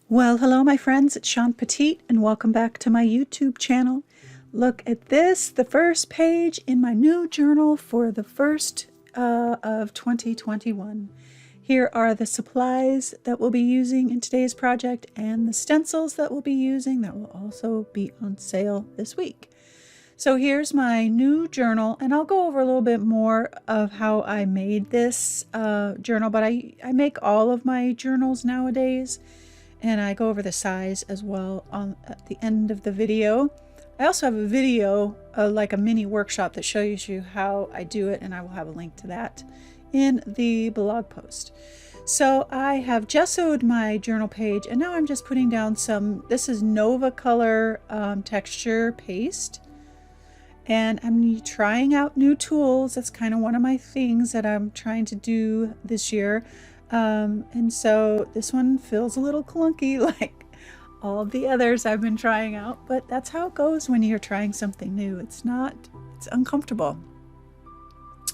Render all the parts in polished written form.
Well, hello my friends, it's Shawn Petite and welcome back to my YouTube channel. Look at this, the first page in my new journal for the first of 2021. Here are the supplies that we'll be using in today's project and the stencils that we'll be using that will also be on sale this week. So here's my new journal, and I'll go over a little bit more of how I made this journal, but I make all of my journals nowadays. And I go over the size as well at the end of the video. I also have a video, like a mini workshop that shows you how I do it, and I will have a link to that in the blog post. So I have gessoed my journal page, and now I'm just putting down some, this is Nova Color texture paste. And I'm trying out new tools. That's kind of one of my things that I'm trying to do this year. And so this one feels a little clunky like all of the others I've been trying out, but that's how it goes when you're trying something new. It's uncomfortable,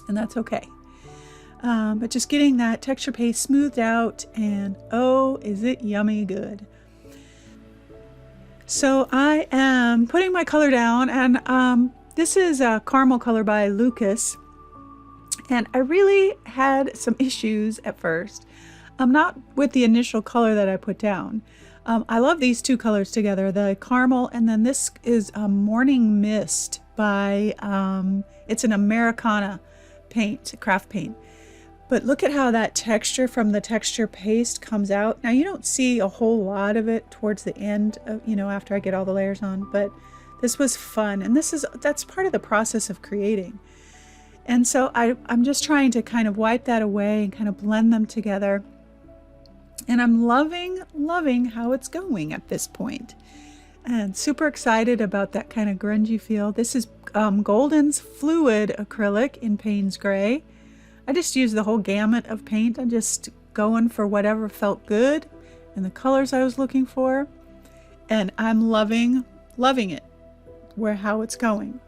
and that's okay. But just getting that texture paste smoothed out, and oh, is it yummy good. So I am putting my color down, and this is a caramel color by Lucas. And I really had some issues at first, not with the initial color that I put down. I love these two colors together, the caramel, and then this is a Morning Mist by, it's an Americana paint, craft paint. But look at how that texture from the texture paste comes out. Now you don't see a whole lot of it towards the end of, after I get all the layers on, but this was fun. And that's part of the process of creating. And so I'm just trying to kind of wipe that away and kind of blend them together. And I'm loving how it's going at this point. And super excited about that kind of grungy feel. This is Golden's Fluid Acrylic in Payne's Gray. I just used the whole gamut of paint. I'm just going for whatever felt good and the colors I was looking for. And I'm loving it, how it's going.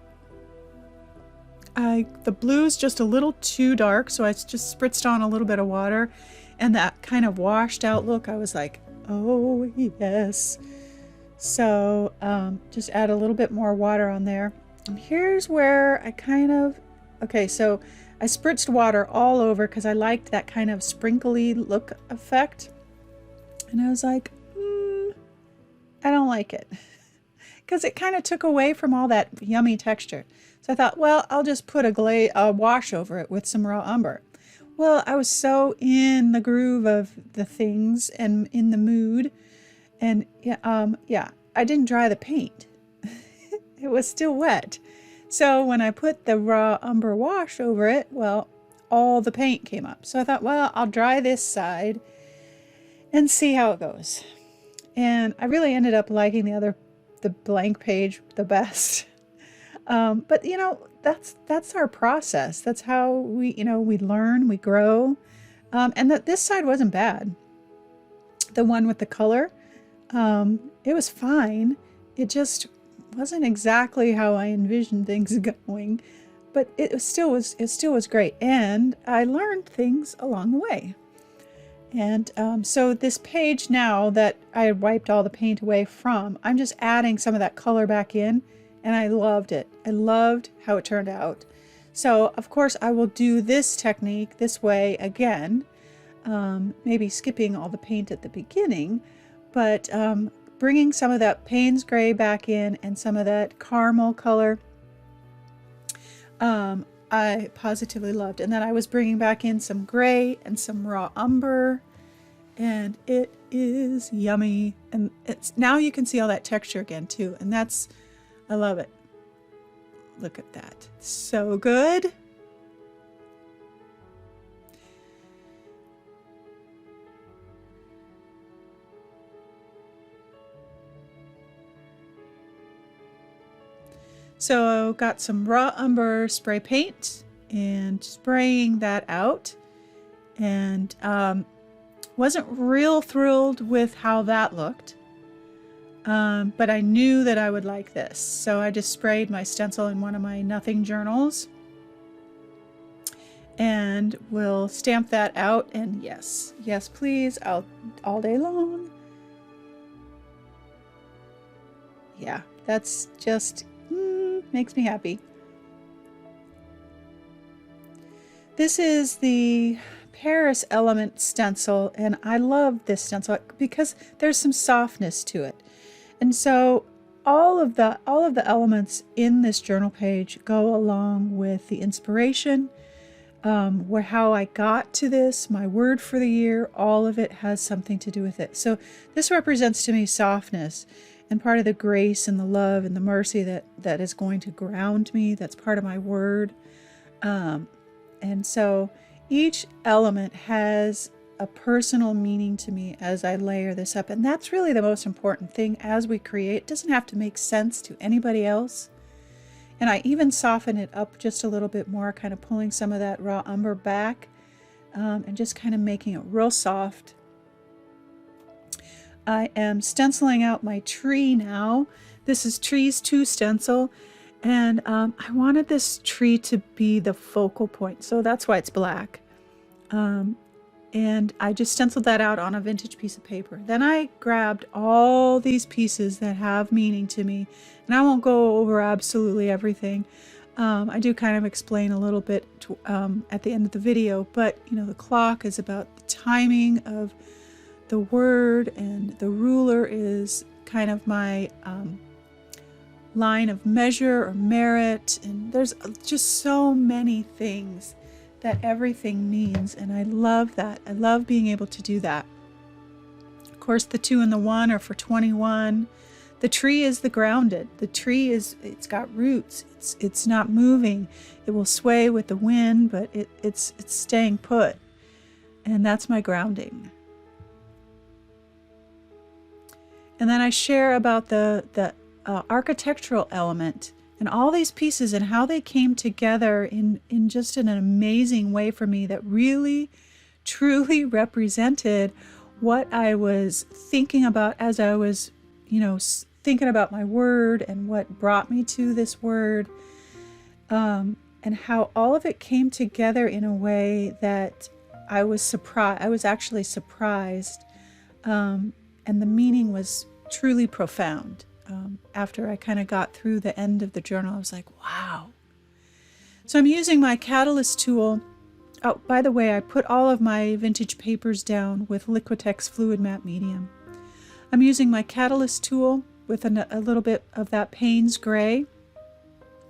The blue's just a little too dark, so I just spritzed on a little bit of water, and that kind of washed out look, I was like, oh yes. So just add a little bit more water on there. And here's where I okay, so I spritzed water all over because I liked that kind of sprinkly look effect. And I was like, I don't like it. Because it kind of took away from all that yummy texture. So I thought, well, I'll just put a wash over it with some raw umber. Well, I was so in the groove of the things and in the mood. And yeah, I didn't dry the paint. It was still wet. So when I put the raw umber wash over it, well, all the paint came up. So I thought, well, I'll dry this side and see how it goes. And I really ended up liking the blank page the best. But that's our process. That's how we learn, we grow. And this side wasn't bad. The one with the color, it was fine. It just wasn't exactly how I envisioned things going, but it still was great. And I learned things along the way. And so this page now that I had wiped all the paint away from, I'm just adding some of that color back in, and I loved it. I loved how it turned out. So of course I will do this technique this way again, maybe skipping all the paint at the beginning, but bringing some of that Payne's Gray back in and some of that caramel color. I positively loved. And then I was bringing back in some gray and some raw umber, and it is yummy. And now you can see all that texture again too, and I love it. Look at that, so good. So got some raw umber spray paint and spraying that out, and wasn't real thrilled with how that looked, but I knew that I would like this. So I just sprayed my stencil in one of my nothing journals and we'll stamp that out. And yes, yes please, all day long. yeah, that's just makes me happy. This is the Paris Element stencil, and I love this stencil because there's some softness to it. And so all of the elements in this journal page go along with the inspiration, how I got to this, my word for the year, all of it has something to do with it. So this represents to me softness and part of the grace and the love and the mercy that is going to ground me. That's part of my word. And so each element has a personal meaning to me as I layer this up. And that's really the most important thing as we create. It doesn't have to make sense to anybody else. And I even soften it up just a little bit more, kind of pulling some of that raw umber back and just kind of making it real soft. I am stenciling out my tree now. This is Trees 2 stencil. And I wanted this tree to be the focal point. So that's why it's black. And I just stenciled that out on a vintage piece of paper. Then I grabbed all these pieces that have meaning to me. And I won't go over absolutely everything. I do kind of explain a little bit at the end of the video. But, you know, the clock is about the timing of the word. And the ruler is kind of my line of measure or merit. And there's just so many things that everything means, and I love that. I love being able to do that. Of course, the 2 and the 1 are for 21. The tree is the grounded. The tree it's got roots. It's not moving. It will sway with the wind, but it's staying put, and that's my grounding. And then I share about the architectural element and all these pieces and how they came together in just an amazing way for me that really, truly represented what I was thinking about as I was, you know, thinking about my word and what brought me to this word, and how all of it came together in a way that I was surprised. I was actually surprised, and the meaning was truly profound. After I kind of got through the end of the journal, I was like, wow. So I'm using my Catalyst tool. Oh, by the way, I put all of my vintage papers down with Liquitex Fluid Matte Medium. I'm using my Catalyst tool with a little bit of that Payne's Gray,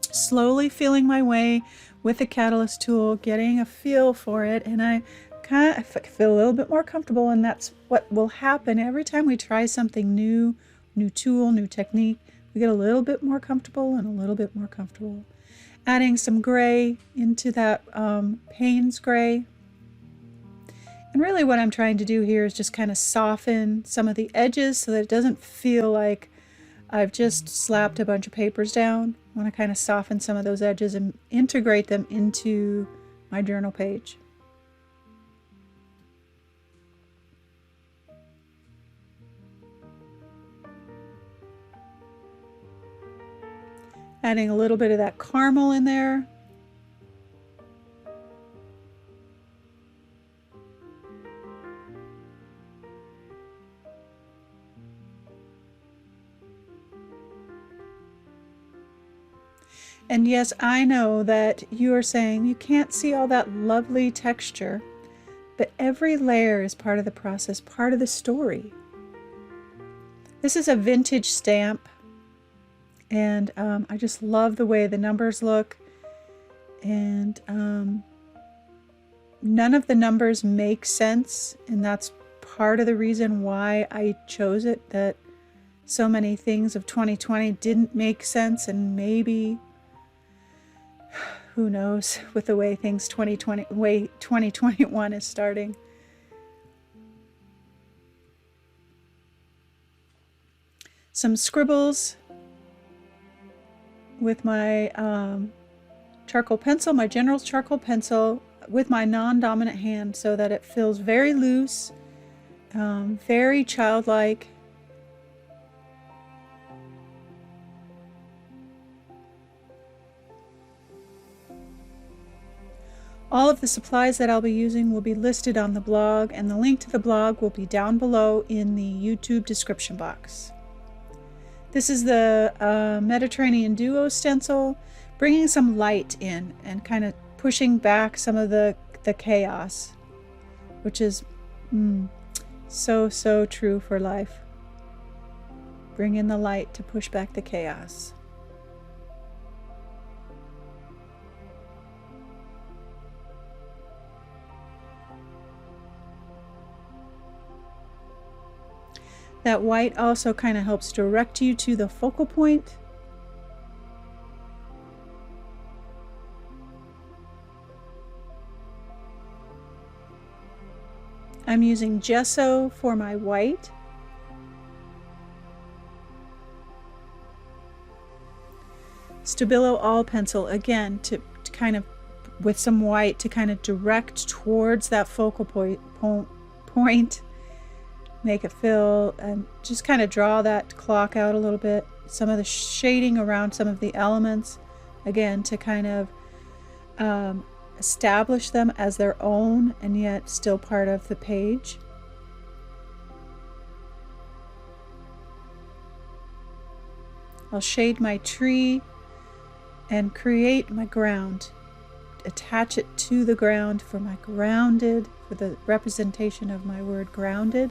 slowly feeling my way with the Catalyst tool, getting a feel for it, and I feel a little bit more comfortable, and that's what will happen every time we try something new. New tool, new technique, we get a little bit more comfortable and a little bit more comfortable. Adding some gray into that Payne's Gray. And really what I'm trying to do here is just kind of soften some of the edges so that it doesn't feel like I've just slapped a bunch of papers down. I want to kind of soften some of those edges and integrate them into my journal page. Adding a little bit of that caramel in there. And yes, I know that you are saying you can't see all that lovely texture, but every layer is part of the process, part of the story. This is a vintage stamp. And I just love the way the numbers look, and none of the numbers make sense, and that's part of the reason why I chose it, that so many things of 2020 didn't make sense, and maybe, who knows, with the way things 2021 is starting. Some scribbles with my charcoal pencil, my General's charcoal pencil, with my non-dominant hand, so that it feels very loose, very childlike. All of the supplies that I'll be using will be listed on the blog, and the link to the blog will be down below in the YouTube description box. This is the Mediterranean Duo stencil, bringing some light in and kind of pushing back some of the chaos, which is so true for life. Bring in the light to push back the chaos. That white also kind of helps direct you to the focal point. I'm using gesso for my white. Stabilo all pencil again to kind of, with some white, to kind of direct towards that focal point. Make it fill and just kind of draw that clock out a little bit. Some of the shading around some of the elements, again, to kind of establish them as their own and yet still part of the page. I'll shade my tree and create my ground. Attach it to the ground for my grounded, for the representation of my word grounded.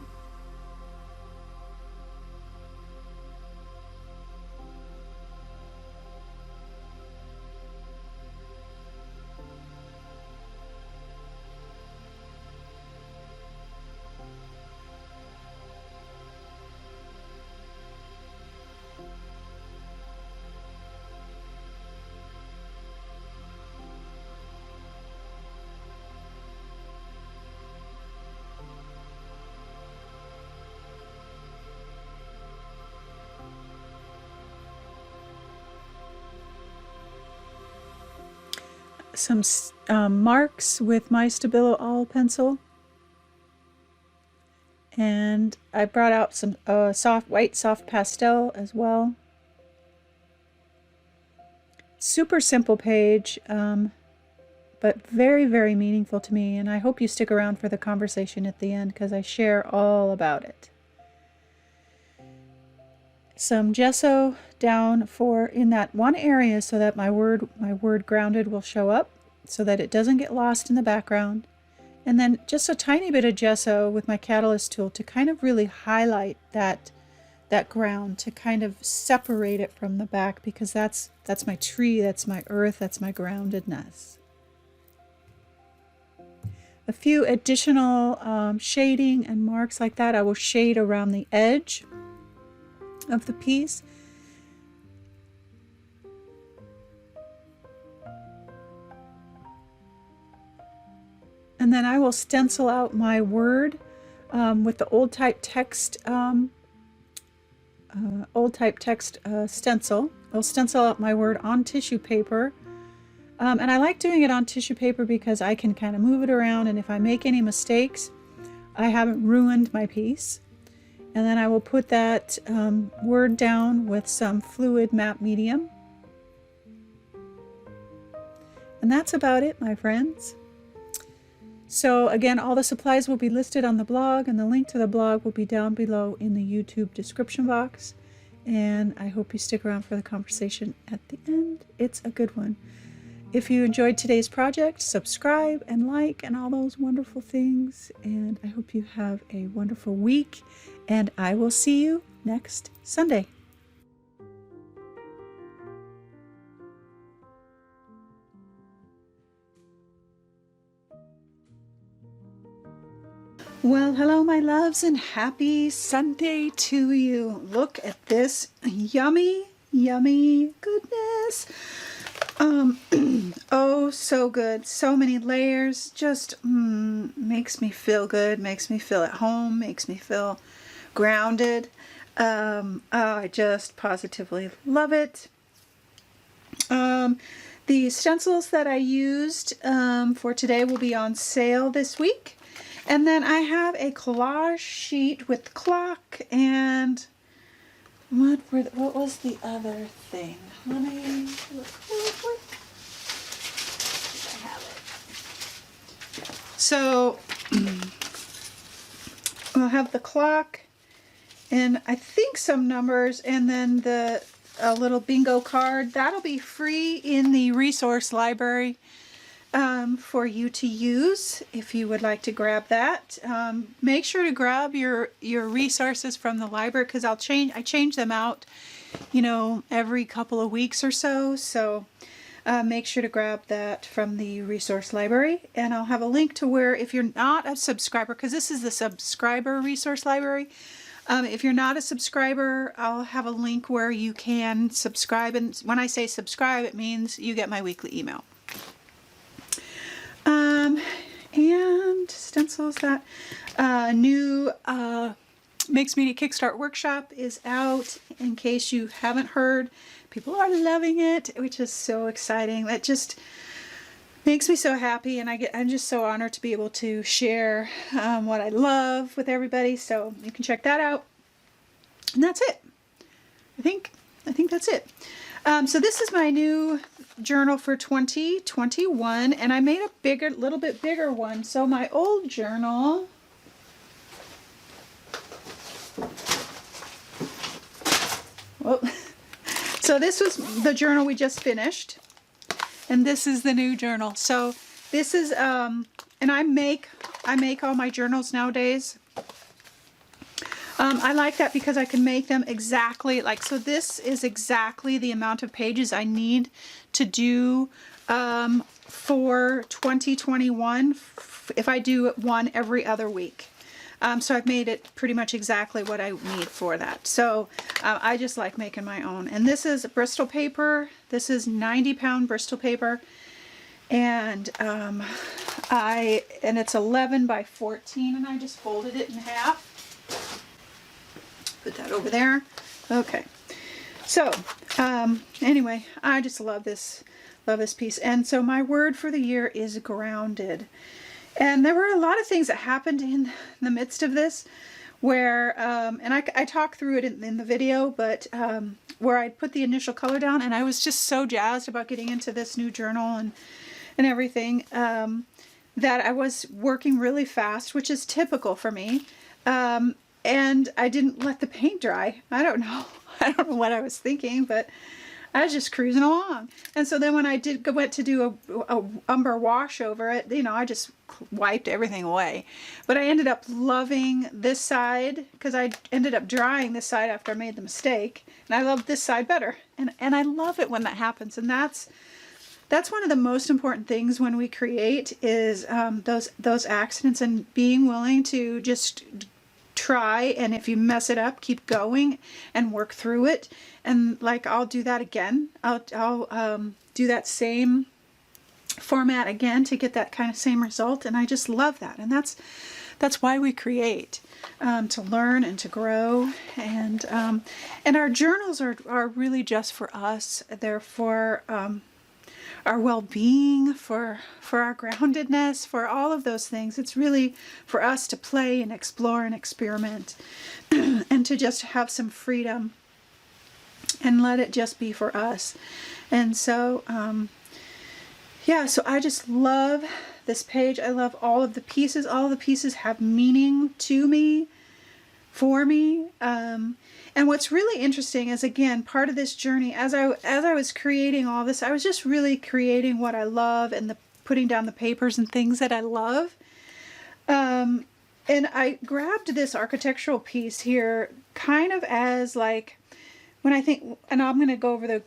Some marks with my Stabilo all pencil, and I brought out some white soft pastel as well. Super simple page, but very meaningful to me, and I hope you stick around for the conversation at the end because I share all about it. Some gesso down in that one area so that my word grounded will show up, so that it doesn't get lost in the background. And then just a tiny bit of gesso with my catalyst tool to kind of really highlight that ground, to kind of separate it from the back, because that's my tree, that's my earth, that's my groundedness. A few additional shading and marks like that I will shade around the edge of the piece. And then I will stencil out my word with the old type text stencil. I'll stencil out my word on tissue paper. And I like doing it on tissue paper because I can kind of move it around, and if I make any mistakes, I haven't ruined my piece. And then I will put that word down with some fluid matte medium. And that's about it, my friends. So again, all the supplies will be listed on the blog, and the link to the blog will be down below in the YouTube description box. And I hope you stick around for the conversation at the end. It's a good one. If you enjoyed today's project, subscribe and like and all those wonderful things. And I hope you have a wonderful week, and I will see you next Sunday. Well, hello, my loves, and happy Sunday to you. Look at this yummy goodness. Oh, so good. So many layers. Just makes me feel good, makes me feel at home, makes me feel grounded. Oh, I just positively love it. The stencils that I used for today will be on sale this week. And then I have a collage sheet with the clock and what was the other thing? Let me look real quick. I have it. So I'll have the clock and I think some numbers, and then a little bingo card. That'll be free in the resource library for you to use if you would like to grab that. Make sure to grab your resources from the library, because I change them out, you know, every couple of weeks or so. So make sure to grab that from the resource library, and I'll have a link to where, if you're not a subscriber, because this is the subscriber resource library. If you're not a subscriber, I'll have a link where you can subscribe. And when I say subscribe, it means you get my weekly email. And Stencils, that new Mixed Media Kickstart Workshop is out, in case you haven't heard. People are loving it, which is so exciting. That just makes me so happy, and I'm just so honored to be able to share what I love with everybody. So you can check that out. And that's it. I think that's it. So this is my new journal for 2021, and I made a little bit bigger one. So my old journal, well, so this was the journal we just finished, and this is the new journal. So this is and I make all my journals nowadays. I like that because I can make them exactly like, so this is exactly the amount of pages I need to do for 2021 if I do one every other week. So I've made it pretty much exactly what I need for that. So I just like making my own. And this is Bristol paper. This is 90-pound Bristol paper. And it's 11 by 14, and I just folded it in half. Put that over there. Okay. So anyway, I just love this piece. And so my word for the year is grounded. And there were a lot of things that happened in the midst of this where, and I talked through it in the video, but where I put the initial color down, and I was just so jazzed about getting into this new journal and everything, that I was working really fast, which is typical for me. And I didn't let the paint dry. I don't know what I was thinking, but I was just cruising along. And so then when I went to do a umber wash over it, you know, I just wiped everything away. But I ended up loving this side, because I ended up drying this side after I made the mistake. And I love this side better. And I love it when that happens. And that's one of the most important things when we create, is those accidents, and being willing to just try, and if you mess it up, keep going and work through it. And like, I'll do that again. I'll do that same format again to get that kind of same result. And I just love that. And that's why we create, to learn and to grow. And our journals are really just for us. They're for our well-being, for our groundedness, for all of those things. It's really for us to play and explore and experiment and to just have some freedom and let it just be for us. And so, yeah, so I just love this page. I love all of the pieces. All of the pieces have meaning to me, for me. And what's really interesting is, again, part of this journey, as I was creating all this, I was just really creating what I love, and putting down the papers and things that I love. And I grabbed this architectural piece here kind of as like, when I think, and I'm going to go over the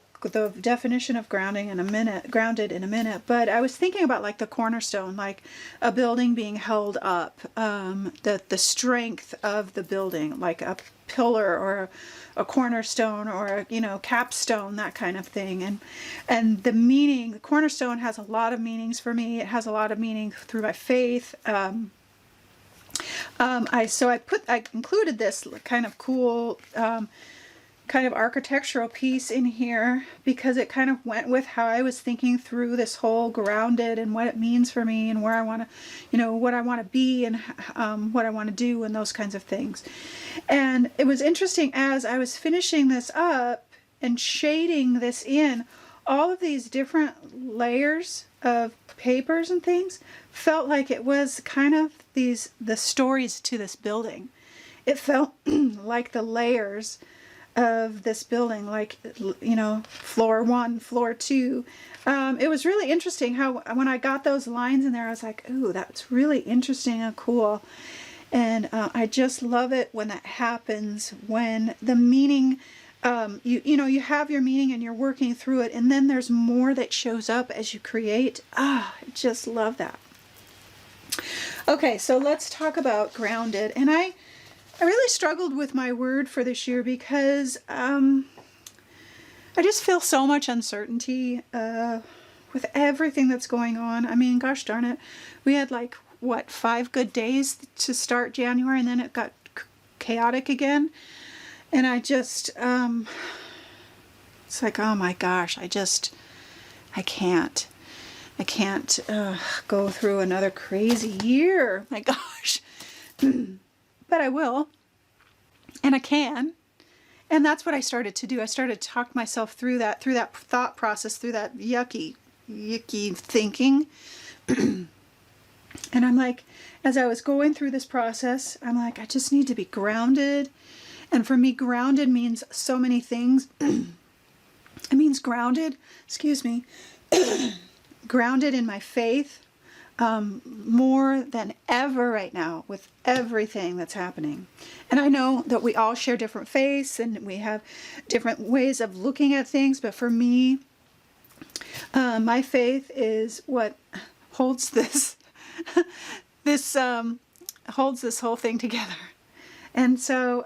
definition of grounded in a minute, but I was thinking about like the cornerstone, like a building being held up, the strength of the building, like a pillar or a cornerstone or a, capstone, that kind of thing. And the meaning, the cornerstone has a lot of meanings for me. It has a lot of meaning through my faith. I included this kind of cool kind of architectural piece in here because it kind of went with how I was thinking through this whole grounded and what it means for me, and where I want to, what I want to be, and what I want to do, and those kinds of things. And it was interesting, as I was finishing this up and shading this in, all of these different layers of papers and things felt like it was kind of the stories to this building. it felt like the layers of this building, like, you know, floor 1, floor 2. It was really interesting how when I got those lines in there, I was like, ooh, that's really interesting and cool. And I just love it when that happens, when the meaning, you know, you have your meaning and you're working through it, and then there's more that shows up as you create. I just love that. Okay, so let's talk about grounded. And I really struggled with my word for this year because I just feel so much uncertainty with everything that's going on. I mean, gosh darn it, we had like, what, 5 good days to start January, and then it got chaotic again. And I just, it's like, oh my gosh, I can't go through another crazy year. My gosh. But I will, and I can. And that's what I started to do. I started to talk myself through that thought process, through that yucky thinking. And I'm like, as I was going through this process, I'm like, I just need to be grounded. And for me, grounded means so many things. It means grounded, grounded in my faith, more than ever right now with everything that's happening. And I know that we all share different faiths and we have different ways of looking at things, but for me, my faith is what holds this holds this whole thing together. And so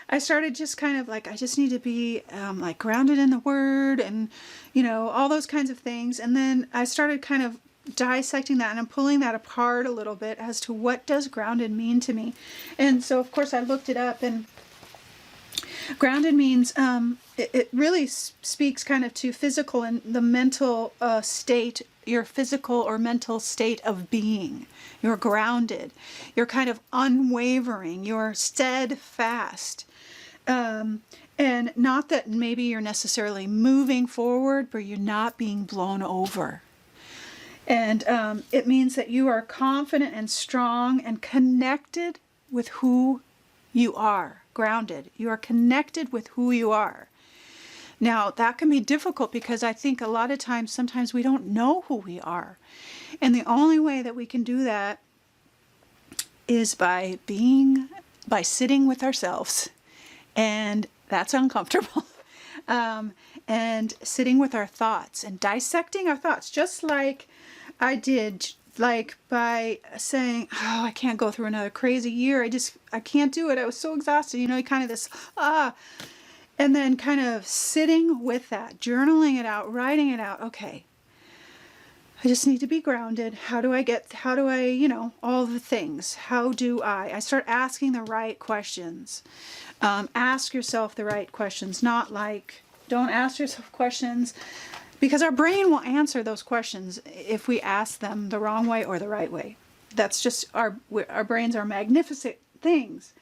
I started just kind of like, I just need to be like grounded in the Word, and you know, all those kinds of things. And then I started kind of dissecting that, and I'm pulling that apart a little bit as to what does grounded mean to me. And so of course I looked it up, and grounded means it really speaks kind of to physical and the mental state, your physical or mental state of being. You're grounded, you're kind of unwavering, you're steadfast. And not that maybe you're necessarily moving forward, but you're not being blown over. And it means that you are confident and strong and connected with who you are. Grounded. You are connected with who you are. Now, that can be difficult because I think a lot of times, sometimes we don't know who we are. And the only way that we can do that is by sitting with ourselves. And that's uncomfortable. And sitting with our thoughts and dissecting our thoughts, just like I did, like by saying, oh, I can't go through another crazy year. I can't do it. I was so exhausted, you know, kind of this, and then kind of sitting with that, journaling it out, writing it out. Okay, I just need to be grounded. How do I, you know, all the things. How do I start asking the right questions. Ask yourself the right questions, not like, don't ask yourself questions, because our brain will answer those questions if we ask them the wrong way or the right way. That's just our brains are magnificent things.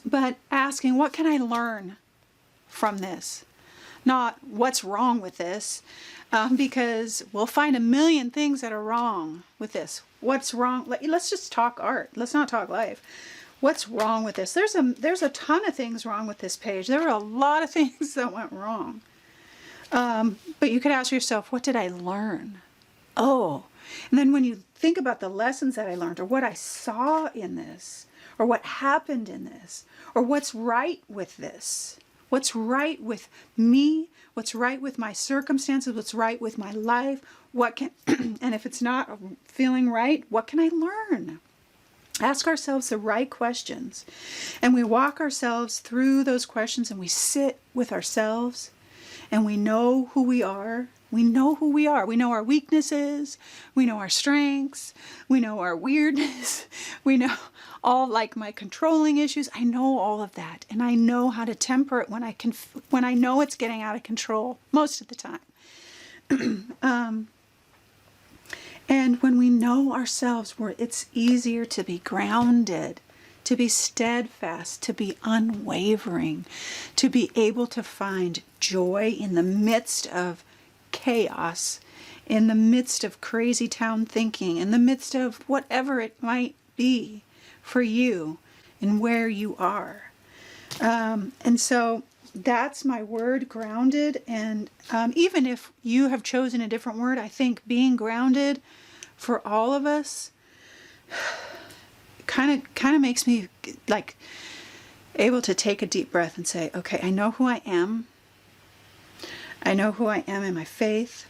But asking, what can I learn from this? Not what's wrong with this, because we'll find a million things that are wrong with this. What's wrong? Let's just talk art. Let's not talk life. What's wrong with this? There's a ton of things wrong with this page. There were a lot of things that went wrong. But you could ask yourself, what did I learn? Oh, and then when you think about the lessons that I learned, or what I saw in this, or what happened in this, or what's right with this, what's right with me, what's right with my circumstances, what's right with my life, and if it's not feeling right, what can I learn? Ask ourselves the right questions, and we walk ourselves through those questions, and we sit with ourselves, and we know who we are. We know who we are. We know our weaknesses. We know our strengths. We know our weirdness. We know all, like, my controlling issues. I know all of that, and I know how to temper it when I know it's getting out of control most of the time. And when we know ourselves, it's easier to be grounded, to be steadfast, to be unwavering, to be able to find joy in the midst of chaos, in the midst of crazy town thinking, in the midst of whatever it might be. for you and where you are. And so that's my word, grounded. And even if you have chosen a different word, I think being grounded for all of us kind of makes me like able to take a deep breath and say, okay, I know who I am. I know who I am in my faith.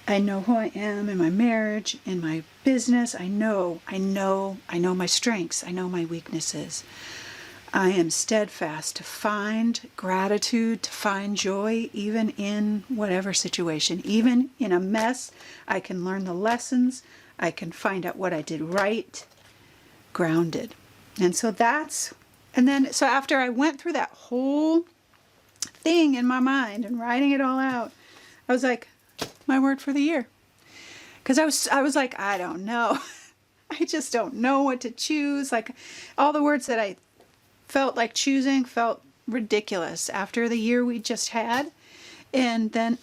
I know who I am in my marriage, in my business. I know my strengths. I know my weaknesses. I am steadfast to find gratitude, to find joy, even in whatever situation. Even in a mess, I can learn the lessons. I can find out what I did right. Grounded. And so so after I went through that whole thing in my mind and writing it all out, I was like, my word for the year. Because I was like, I don't know. I just don't know what to choose. Like, all the words that I felt like choosing felt ridiculous after the year we just had. And then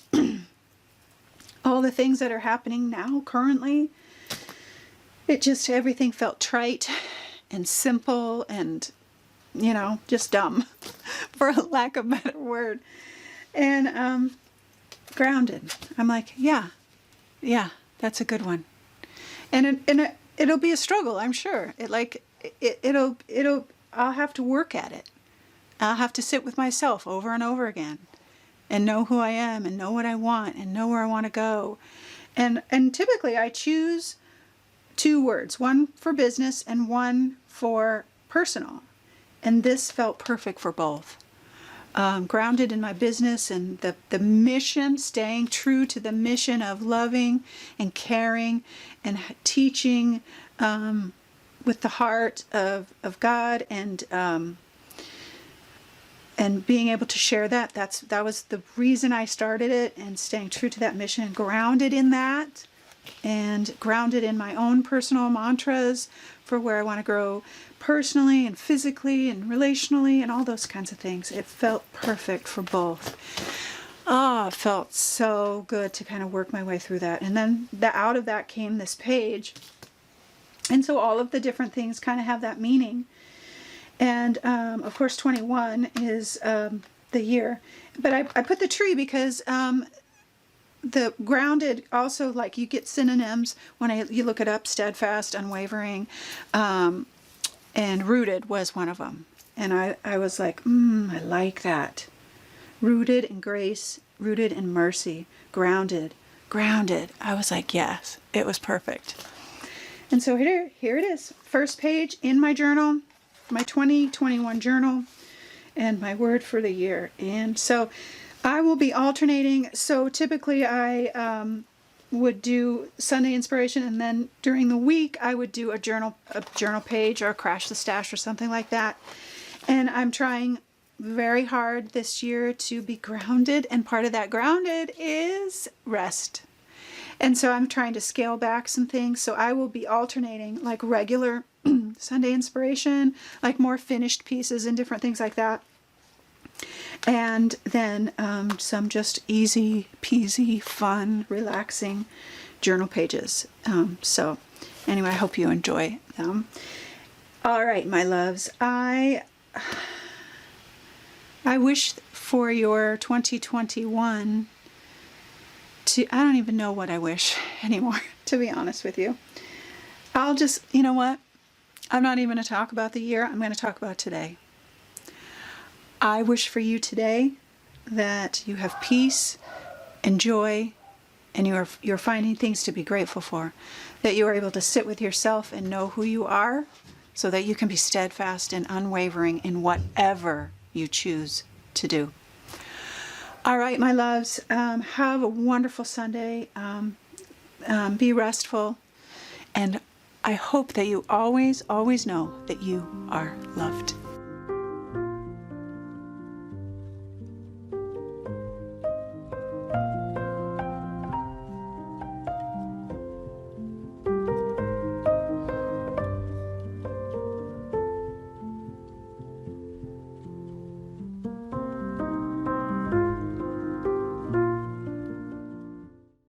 all the things that are happening now currently, everything felt trite and simple and, just dumb, for a lack of a better word. And grounded. I'm like, yeah, that's a good one. And it'll be a struggle, I'm sure. I'll have to work at it. I'll have to sit with myself over and over again and know who I am and know what I want and know where I want to go. And typically I choose 2 words, one for business and one for personal. And this felt perfect for both. Grounded in my business and the mission, staying true to the mission of loving and caring and teaching with the heart of God and being able to share that. That was the reason I started it, and staying true to that mission, grounded in that, and grounded in my own personal mantras for where I want to grow personally and physically and relationally and all those kinds of things. It felt perfect for both. It felt so good to kind of work my way through that. And then out of that came this page. And so all of the different things kind of have that meaning. And of course 21 is the year. But I put the tree because the grounded also, like, you get synonyms when you look it up. Steadfast, unwavering, and rooted was one of them. And I was like, I like that. Rooted in grace, rooted in mercy, grounded. I was like, yes, it was perfect. And so here it is. First page in my journal, my 2021 journal, and my word for the year. And so I will be alternating. So typically I would do Sunday inspiration, and then during the week I would do a journal page or a crash the stash or something like that. And I'm trying very hard this year to be grounded, and part of that grounded is rest. And so I'm trying to scale back some things. So I will be alternating, like, regular Sunday inspiration, like more finished pieces and different things like that. And then some just easy peasy, fun, relaxing journal pages. So anyway, I hope you enjoy them. All right, my loves. I wish for your 2021 I don't even know what I wish anymore, to be honest with you. I'll just, you know what? I'm not even going to talk about the year. I'm going to talk about today. I wish for you today that you have peace and joy, and you're finding things to be grateful for, that you are able to sit with yourself and know who you are, so that you can be steadfast and unwavering in whatever you choose to do. All right, my loves, have a wonderful Sunday. Be restful, and I hope that you always, always know that you are loved.